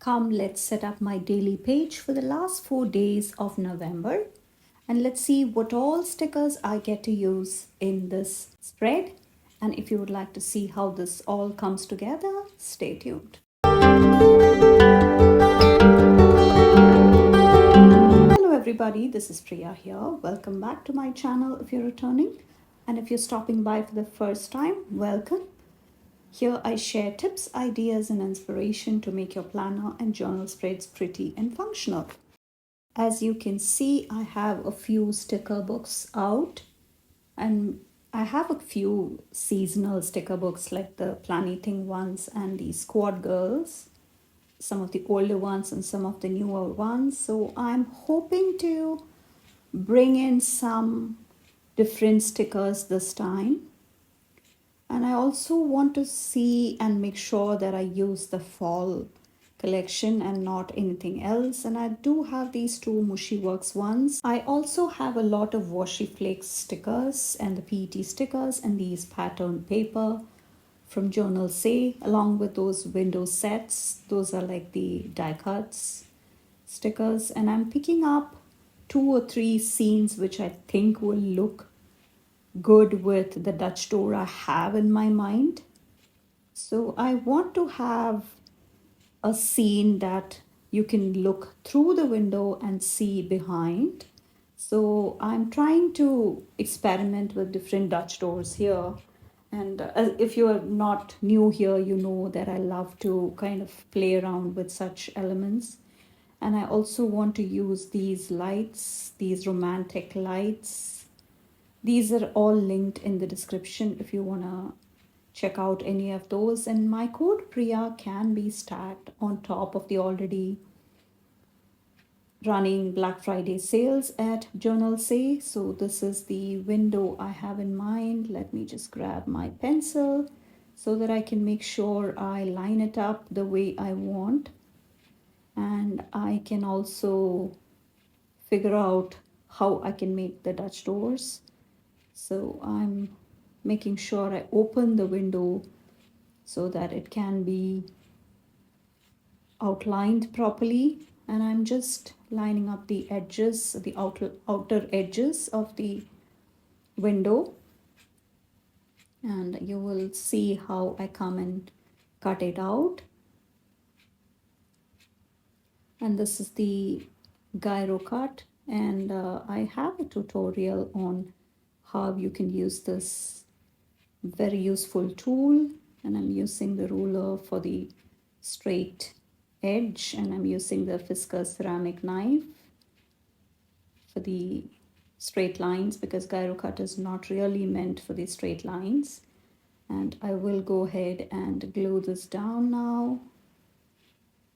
Come, let's set up my daily page for the last 4 days of November and let's see what all stickers I get to use in this spread. And if you would like to see how this all comes together, stay tuned. Hello everybody, this is Priya here. Welcome back to my channel if you're returning. And if you're stopping by for the first time, welcome. Here I share tips, ideas, and inspiration to make your planner and journal spreads pretty and functional. As you can see, I have a few sticker books out, and I have a few seasonal sticker books like the Planeting ones and the Squad Girls, some of the older ones and some of the newer ones. So I'm hoping to bring in some different stickers this time. And I also want to see and make sure that I use the fall collection and not anything else. And I do have these two Mushy Works ones. I also have a lot of Washi Flakes stickers and the PET stickers and these pattern paper from Journal Say, along with those window sets. Those are like the die cuts stickers. And I'm picking up 2 or 3 scenes which I think will look good with the Dutch door I have in my mind. So I want to have a scene that you can look through the window and see behind. So I'm trying to experiment with different Dutch doors here. And if you are not new here, you know that I love to kind of play around with such elements. And I also want to use these lights, these romantic lights. These are all linked in the description if you want to check out any of those. And my code Priya can be stacked on top of the already running Black Friday sales at Journal Say. So this is the window I have in mind. Let me just grab my pencil so that I can make sure I line it up the way I want. And I can also figure out how I can make the Dutch doors. So I'm making sure I open the window so that it can be outlined properly. And I'm just lining up the edges, the outer edges of the window. And you will see how I come and cut it out. And this is the gyro cut. And I have a tutorial on how you can use this very useful tool. And I'm using the ruler for the straight edge, and I'm using the Fiskars ceramic knife for the straight lines because gyro cut is not really meant for the straight lines. And I will go ahead and glue this down now.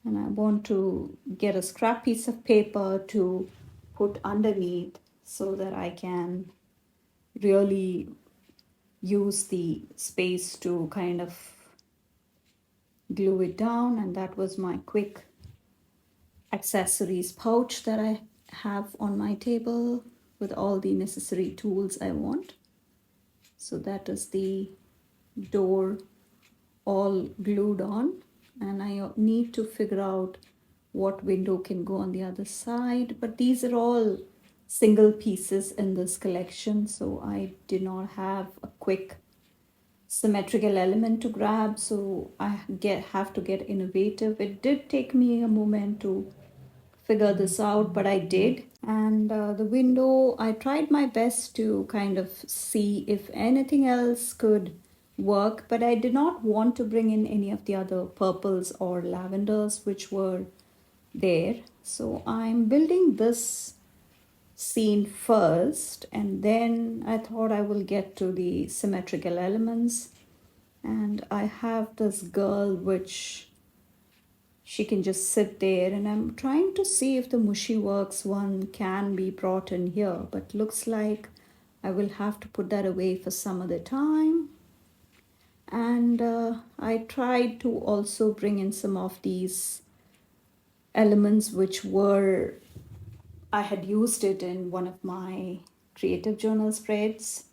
And I want to get a scrap piece of paper to put underneath so that I can really use the space to kind of glue it down. And that was my quick accessories pouch that I have on my table with all the necessary tools I want. So that is the door all glued on, and I need to figure out what window can go on the other side. But these are all single pieces in this collection, so I did not have a quick symmetrical element to grab, so I have to get innovative. It did take me a moment to figure this out, but I did. And the window, I tried my best to kind of see if anything else could work, but I did not want to bring in any of the other purples or lavenders which were there. So I'm building this scene first, and then I thought I will get to the symmetrical elements. And I have this girl which she can just sit there, and I'm trying to see if the Mushy Works one can be brought in here, but looks like I will have to put that away for some other time. And I tried to also bring in some of these elements which were, I had used it in one of my creative journal spreads.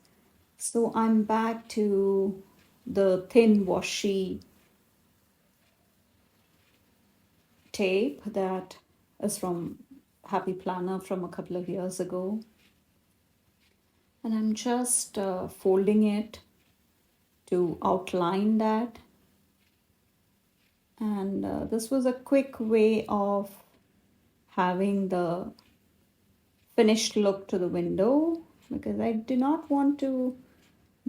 So I'm back to the thin washi tape that is from Happy Planner from a couple of years ago. And I'm just folding it to outline that. And this was a quick way of having the finished look to the window, because I do not want to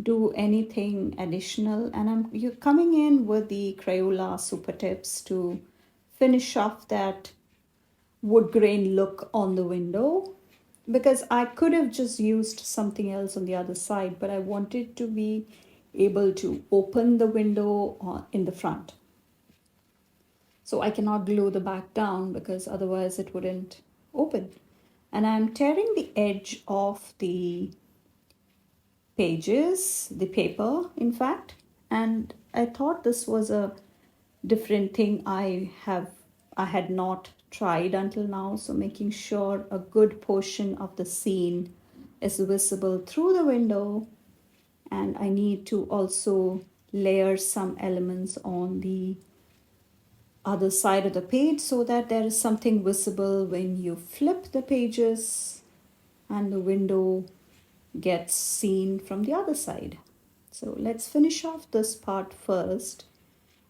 do anything additional, and you're coming in with the Crayola super tips to finish off that wood grain look on the window, because I could have just used something else on the other side, but I wanted to be able to open the window in the front. So I cannot glue the back down because otherwise it wouldn't open. And I'm tearing the edge of the pages, the paper, in fact. And I thought this was a different thing I had not tried until now. So making sure a good portion of the scene is visible through the window. And I need to also layer some elements on the other side of the page so that there is something visible when you flip the pages and the window gets seen from the other side. So let's finish off this part first.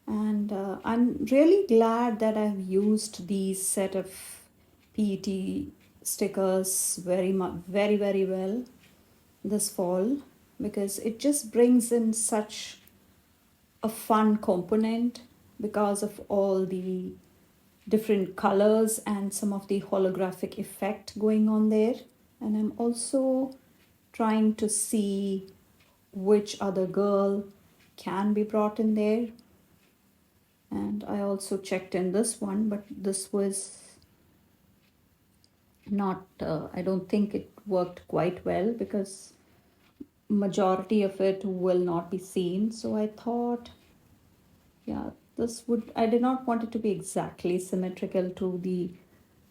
And I'm really glad that I've used these set of PET stickers very, very well this fall, because it just brings in such a fun component because of all the different colors and some of the holographic effect going on there. And I'm also trying to see which other girl can be brought in there. And I also checked in this one, but this was not, I don't think it worked quite well because majority of it will not be seen. So I thought, yeah, I did not want it to be exactly symmetrical to the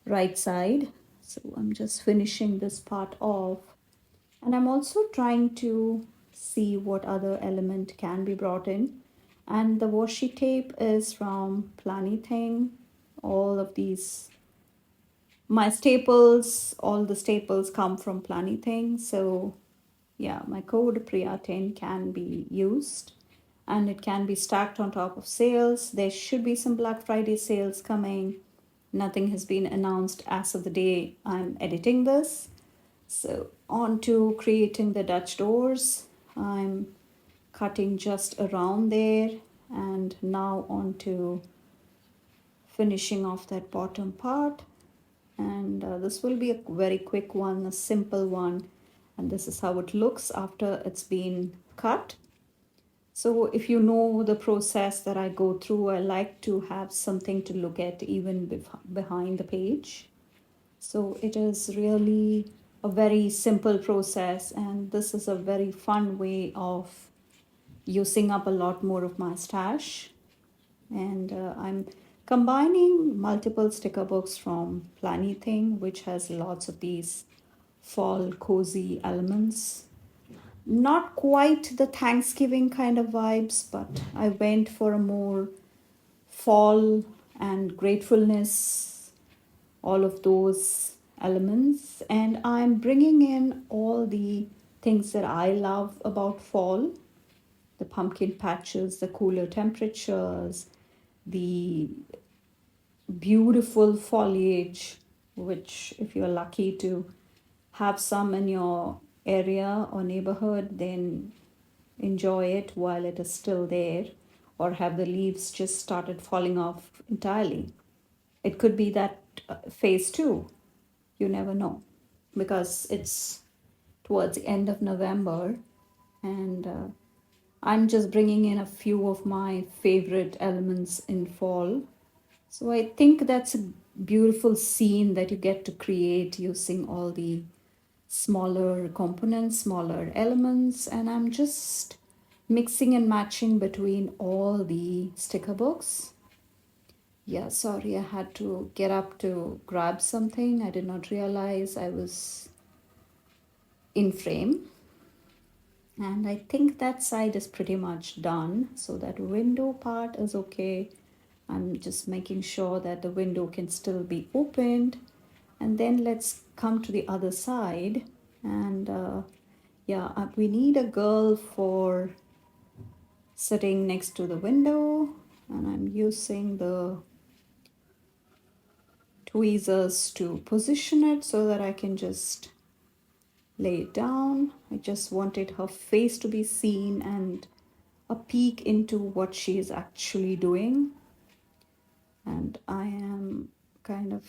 right side. So I'm just finishing this part off. And I'm also trying to see what other element can be brought in. And the washi tape is from Planything. All of these, my staples, all the staples come from Planything. So yeah, my code Priya10 can be used, and it can be stacked on top of sales. There should be some Black Friday sales coming. Nothing has been announced as of the day I'm editing this. So on to creating the Dutch doors. I'm cutting just around there, and now on to finishing off that bottom part. And this will be a very quick one, a simple one, and this is how it looks after it's been cut. So if you know the process that I go through, I like to have something to look at even behind the page. So it is really a very simple process, and this is a very fun way of using up a lot more of my stash. And I'm combining multiple sticker books from Planything, which has lots of these fall cozy elements. Not quite the Thanksgiving kind of vibes, but I went for a more fall and gratefulness, all of those elements. And I'm bringing in all the things that I love about fall: the pumpkin patches, the cooler temperatures, the beautiful foliage, which, if you're lucky to have some in your area or neighborhood, then enjoy it while it is still there, or have the leaves just started falling off entirely. It could be that phase two. You never know, because it's towards the end of November, and I'm just bringing in a few of my favorite elements in fall. So I think that's a beautiful scene that you get to create using all the smaller components, smaller elements, and I'm just mixing and matching between all the sticker books. Yeah, sorry, I had to get up to grab something. I did not realize I was in frame. And I think that side is pretty much done. So that window part is okay. I'm just making sure that the window can still be opened. And then let's come to the other side. And we need a girl for sitting next to the window. And I'm using the tweezers to position it so that I can just lay it down. I just wanted her face to be seen and a peek into what she is actually doing. And I am kind of,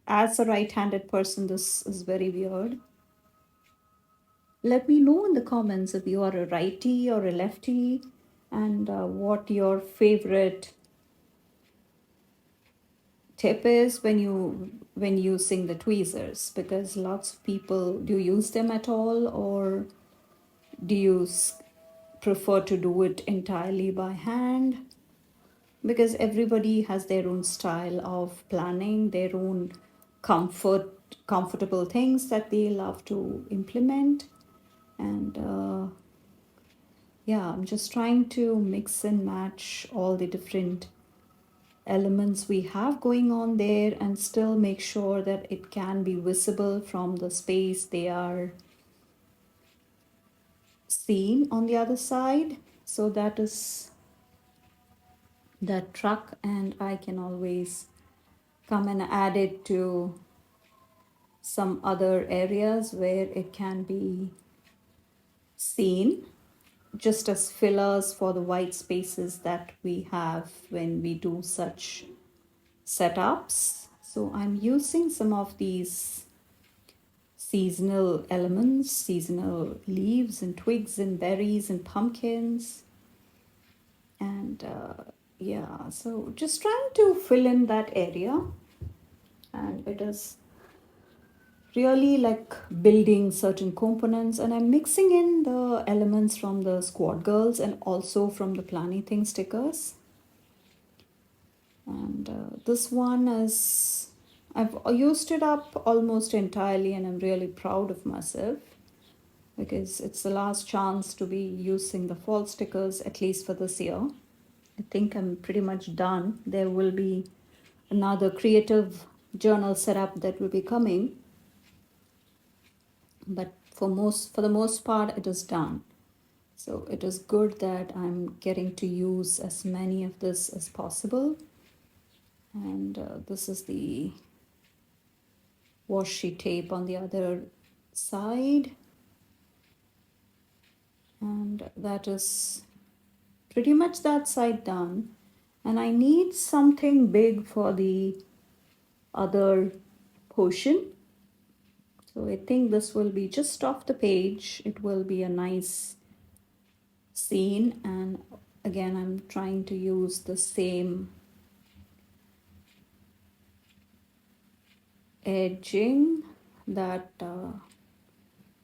as a right-handed person, this is very weird. Let me know in the comments if you are a righty or a lefty, and what your favorite tip is when using the tweezers, because lots of people, do you use them at all, or do you prefer to do it entirely by hand? Because everybody has their own style of planning, their own comfortable things that they love to implement. And I'm just trying to mix and match all the different elements we have going on there and still make sure that it can be visible from the space they are seen on the other side. So that is that truck, and I can always come and add it to some other areas where it can be seen, just as fillers for the white spaces that we have when we do such setups. So I'm using some of these seasonal elements, seasonal leaves and twigs and berries and pumpkins. And so just trying to fill in that area. And it is really like building certain components, and I'm mixing in the elements from the squad girls and also from the planning thing stickers. And this one is, I've used it up almost entirely, and I'm really proud of myself because it's the last chance to be using the fall stickers, at least for this year. I think I'm pretty much done. There will be another creative journal setup that will be coming, but for the most part it is done. So it is good that I'm getting to use as many of this as possible. And this is the washi tape on the other side, and that is pretty much that side done. And I need something big for the other portion. So I think this will be just off the page. It will be a nice scene. And again, I'm trying to use the same edging, that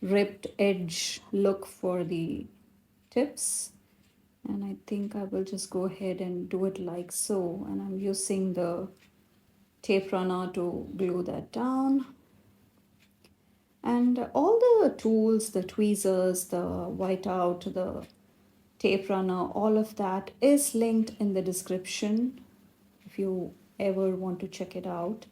ripped edge look for the tips. And I think I will just go ahead and do it like so. And I'm using the tape runner to glue that down. And all the tools, the tweezers, the whiteout, the tape runner, all of that is linked in the description if you ever want to check it out.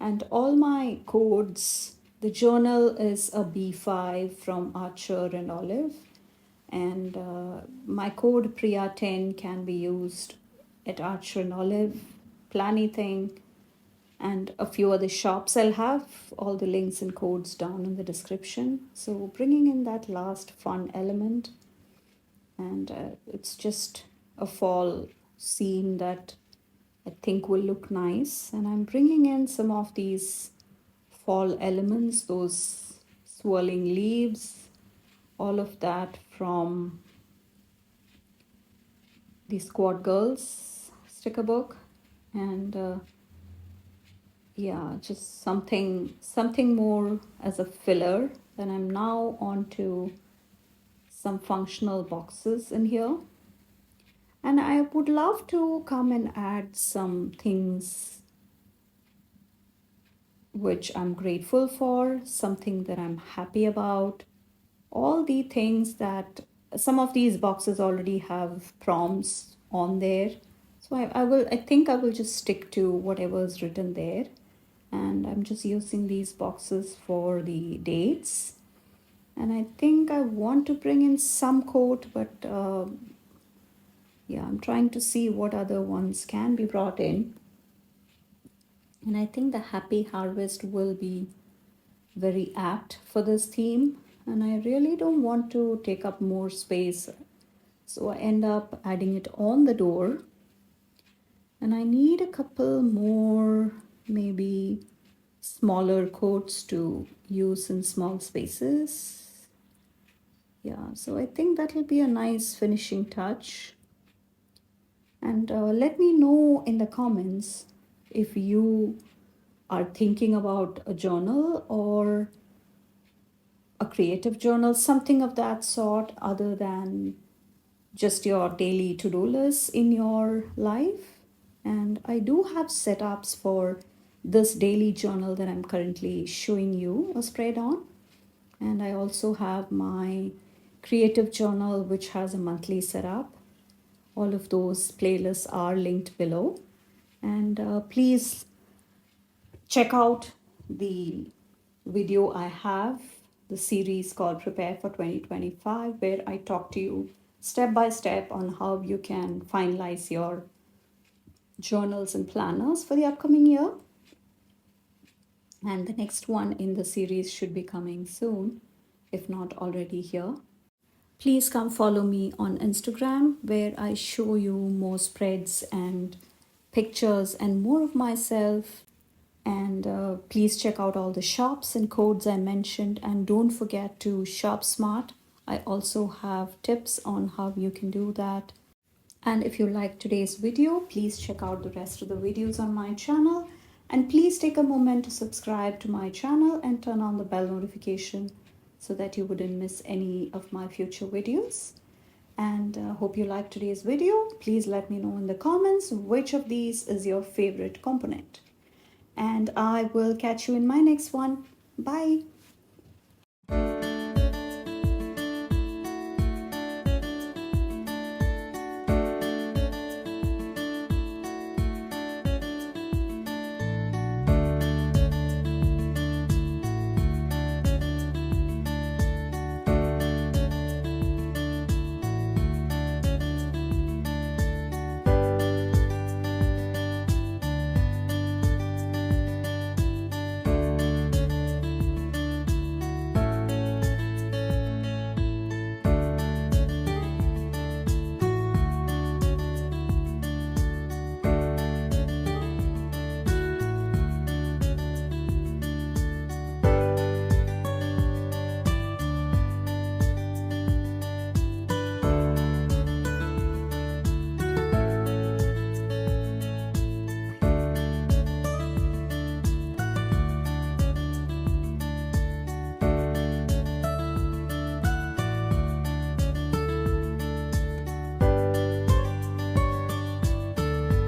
And all my codes, the journal is a B5 from Archer and Olive. And my code Priya10 can be used at Archer and Olive, Planything, and a few other shops. I'll have all the links and codes down in the description. So bringing in that last fun element, and it's just a fall scene that I think will look nice. And I'm bringing in some of these fall elements, those swirling leaves, all of that from the Squad Girls sticker book. And just something more as a filler. Then I'm now on to some functional boxes in here. And I would love to come and add some things which I'm grateful for, something that I'm happy about, all the things that some of these boxes already have prompts on there. So I think I will just stick to whatever is written there. And I'm just using these boxes for the dates. And I think I want to bring in some quote, but yeah, I'm trying to see what other ones can be brought in. And I think the happy harvest will be very apt for this theme. And I really don't want to take up more space. So I end up adding it on the door. And I need a couple more, maybe smaller quotes to use in small spaces. Yeah, so I think that will be a nice finishing touch. And let me know in the comments if you are thinking about a journal or a creative journal, something of that sort, other than just your daily to-do list in your life. And I do have setups for this daily journal that I'm currently showing you a spread on. And I also have my creative journal, which has a monthly setup. All of those playlists are linked below. And please check out the video I have, the series called Prepare for 2025, where I talk to you step by step on how you can finalize your journals and planners for the upcoming year. And the next one in the series should be coming soon, if not already here. Please come follow me on Instagram, where I show you more spreads and pictures and more of myself. And please check out all the shops and codes I mentioned. And don't forget to shop smart. I also have tips on how you can do that. And if you like today's video, please check out the rest of the videos on my channel. And please take a moment to subscribe to my channel and turn on the bell notification so that you wouldn't miss any of my future videos. And hope you liked today's video. Please let me know in the comments which of these is your favorite component. And I will catch you in my next one. Bye.